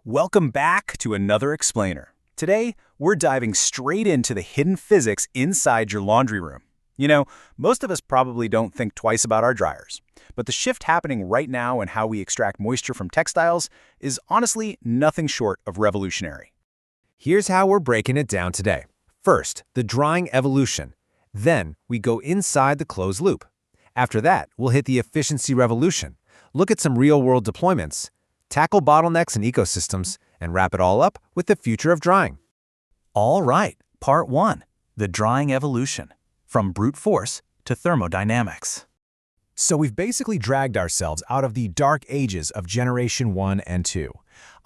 Welcome back to another explainer. Today, we're diving straight into the hidden physics inside your laundry room. Most of us probably don't think twice about our dryers, but the shift happening right now in how we extract moisture from textiles is honestly nothing short of revolutionary. Here's how we're breaking it down today. First, the drying evolution. Then, we go inside the closed loop. After that, we'll hit the efficiency revolution, look at some real-world deployments, tackle bottlenecks and ecosystems, and wrap it all up with the future of drying. All right, part 1, the drying evolution, from brute force to thermodynamics. So we've basically dragged ourselves out of the dark ages of Generation 1 and 2.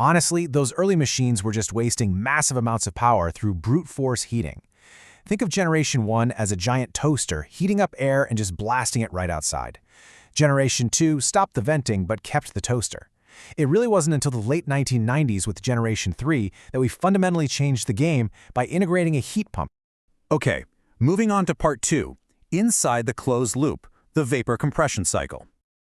Honestly, those early machines were just wasting massive amounts of power through brute force heating. Think of Generation 1 as a giant toaster heating up air and just blasting it right outside. Generation 2 stopped the venting but kept the toaster. It really wasn't until the late 1990s with Generation 3 that we fundamentally changed the game by integrating a heat pump. Okay, moving on to part 2, inside the closed loop, the vapor compression cycle.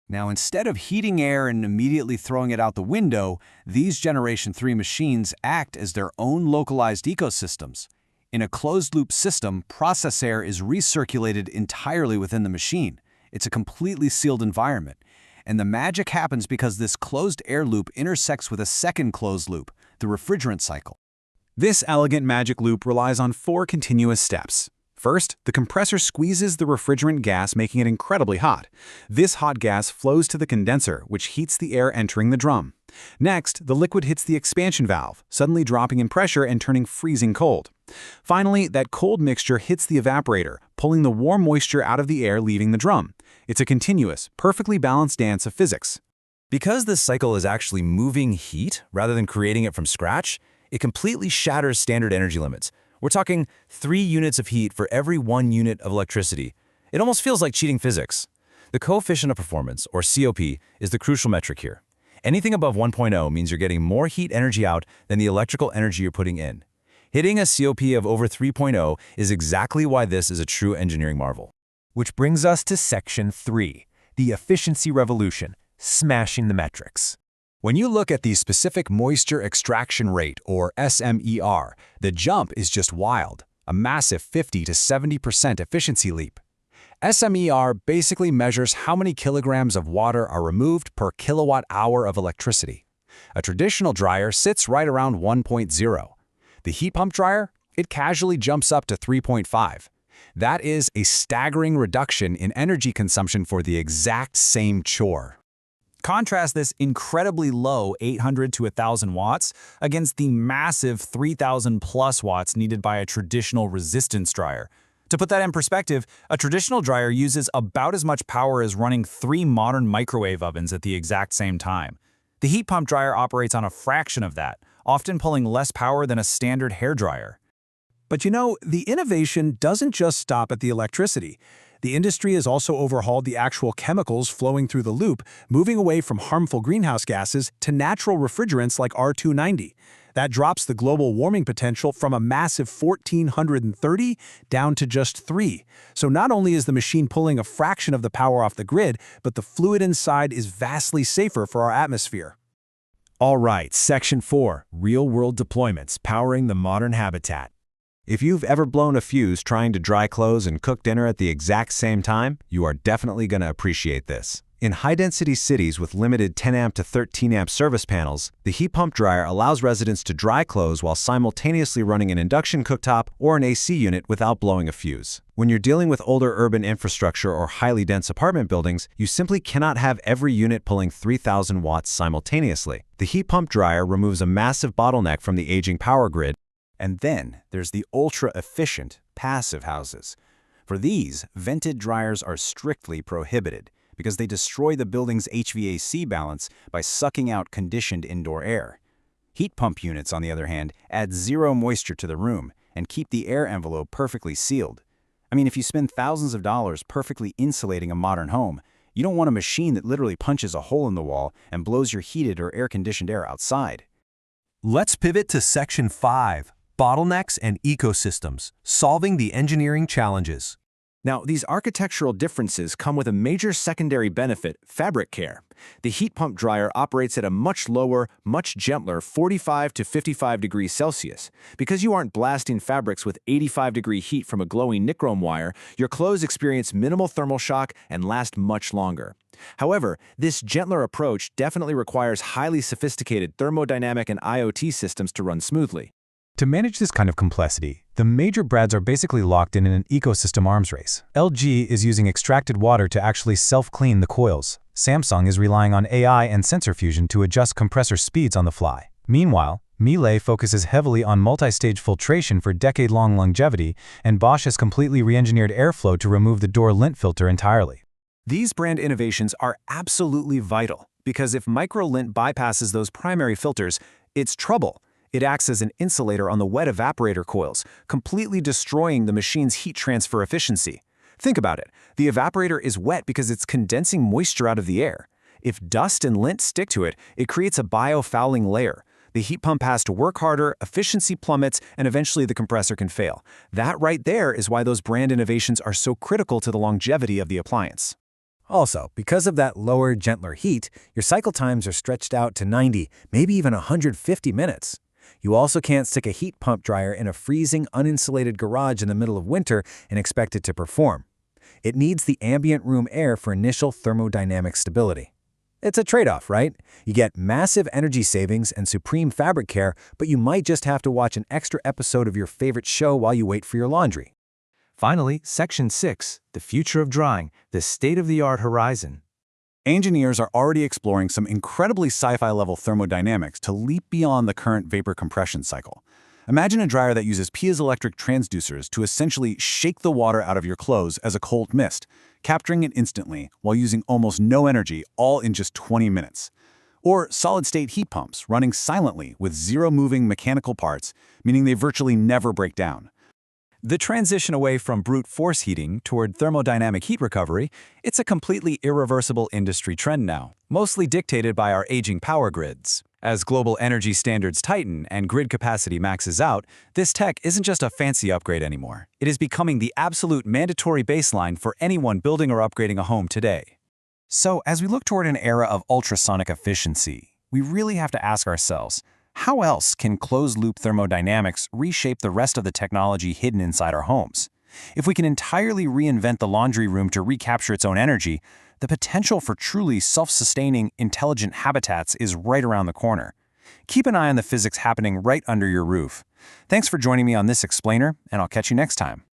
Now, instead of heating air and immediately throwing it out the window, these Generation 3 machines act as their own localized ecosystems. In a closed-loop system, process air is recirculated entirely within the machine. It's a completely sealed environment. And the magic happens because this closed air loop intersects with a second closed loop, the refrigerant cycle. This elegant magic loop relies on 4 continuous steps. First, the compressor squeezes the refrigerant gas, making it incredibly hot. This hot gas flows to the condenser, which heats the air entering the drum. Next, the liquid hits the expansion valve, suddenly dropping in pressure and turning freezing cold. Finally, that cold mixture hits the evaporator, pulling the warm moisture out of the air, leaving the drum. It's a continuous, perfectly balanced dance of physics. Because this cycle is actually moving heat rather than creating it from scratch, it completely shatters standard energy limits. We're talking 3 units of heat for every 1 unit of electricity. It almost feels like cheating physics. The coefficient of performance, or COP, is the crucial metric here. Anything above 1.0 means you're getting more heat energy out than the electrical energy you're putting in. Hitting a COP of over 3.0 is exactly why this is a true engineering marvel. Which brings us to Section 3, the efficiency revolution, smashing the metrics. When you look at the specific moisture extraction rate, or SMER, the jump is just wild, a massive 50 to 70% efficiency leap. SMER basically measures how many kilograms of water are removed per kilowatt hour of electricity. A traditional dryer sits right around 1.0. The heat pump dryer, it casually jumps up to 3.5. That is a staggering reduction in energy consumption for the exact same chore. Contrast this incredibly low 800 to 1,000 watts against the massive 3,000 plus watts needed by a traditional resistance dryer. To put that in perspective, a traditional dryer uses about as much power as running 3 modern microwave ovens at the exact same time. The heat pump dryer operates on a fraction of that, often pulling less power than a standard hairdryer. But the innovation doesn't just stop at the electricity. The industry has also overhauled the actual chemicals flowing through the loop, moving away from harmful greenhouse gases to natural refrigerants like R290. That drops the global warming potential from a massive 1,430 down to just 3. So not only is the machine pulling a fraction of the power off the grid, but the fluid inside is vastly safer for our atmosphere. All right, Section 4, real-world deployments powering the modern habitat. If you've ever blown a fuse trying to dry clothes and cook dinner at the exact same time, you are definitely going to appreciate this. In high-density cities with limited 10 amp to 13 amp service panels, the heat pump dryer allows residents to dry clothes while simultaneously running an induction cooktop or an AC unit without blowing a fuse. When you're dealing with older urban infrastructure or highly dense apartment buildings, you simply cannot have every unit pulling 3,000 watts simultaneously. The heat pump dryer removes a massive bottleneck from the aging power grid. And then there's the ultra-efficient passive houses. For these, vented dryers are strictly prohibited because they destroy the building's HVAC balance by sucking out conditioned indoor air. Heat pump units, on the other hand, add zero moisture to the room and keep the air envelope perfectly sealed. If you spend thousands of dollars perfectly insulating a modern home, you don't want a machine that literally punches a hole in the wall and blows your heated or air-conditioned air outside. Let's pivot to Section 5, bottlenecks and ecosystems, solving the engineering challenges. Now, these architectural differences come with a major secondary benefit, fabric care. The heat pump dryer operates at a much lower, much gentler 45 to 55 degrees Celsius. Because you aren't blasting fabrics with 85-degree heat from a glowing nichrome wire, your clothes experience minimal thermal shock and last much longer. However, this gentler approach definitely requires highly sophisticated thermodynamic and IoT systems to run smoothly. To manage this kind of complexity, the major brands are basically locked in an ecosystem arms race. LG is using extracted water to actually self-clean the coils. Samsung is relying on AI and sensor fusion to adjust compressor speeds on the fly. Meanwhile, Miele focuses heavily on multi-stage filtration for decade-long longevity, and Bosch has completely re-engineered airflow to remove the door lint filter entirely. These brand innovations are absolutely vital, because if micro-lint bypasses those primary filters, it's trouble. It acts as an insulator on the wet evaporator coils, completely destroying the machine's heat transfer efficiency. Think about it. The evaporator is wet because it's condensing moisture out of the air. If dust and lint stick to it, it creates a biofouling layer. The heat pump has to work harder, efficiency plummets, and eventually the compressor can fail. That right there is why those brand innovations are so critical to the longevity of the appliance. Also, because of that lower, gentler heat, your cycle times are stretched out to 90, maybe even 150 minutes. You also can't stick a heat pump dryer in a freezing, uninsulated garage in the middle of winter and expect it to perform. It needs the ambient room air for initial thermodynamic stability. It's a trade-off, right? You get massive energy savings and supreme fabric care, but you might just have to watch an extra episode of your favorite show while you wait for your laundry. Finally, Section 6, the future of drying, the state-of-the-art horizon. Engineers are already exploring some incredibly sci-fi level thermodynamics to leap beyond the current vapor compression cycle. Imagine a dryer that uses piezoelectric transducers to essentially shake the water out of your clothes as a cold mist, capturing it instantly while using almost no energy, all in just 20 minutes. Or solid-state heat pumps running silently with zero moving mechanical parts, meaning they virtually never break down. The transition away from brute force heating toward thermodynamic heat recovery, it's a completely irreversible industry trend now, mostly dictated by our aging power grids. As global energy standards tighten and grid capacity maxes out, this tech isn't just a fancy upgrade anymore. It is becoming the absolute mandatory baseline for anyone building or upgrading a home today. So, as we look toward an era of ultrasonic efficiency, we really have to ask ourselves, how else can closed-loop thermodynamics reshape the rest of the technology hidden inside our homes? If we can entirely reinvent the laundry room to recapture its own energy, the potential for truly self-sustaining, intelligent habitats is right around the corner. Keep an eye on the physics happening right under your roof. Thanks for joining me on this explainer, and I'll catch you next time.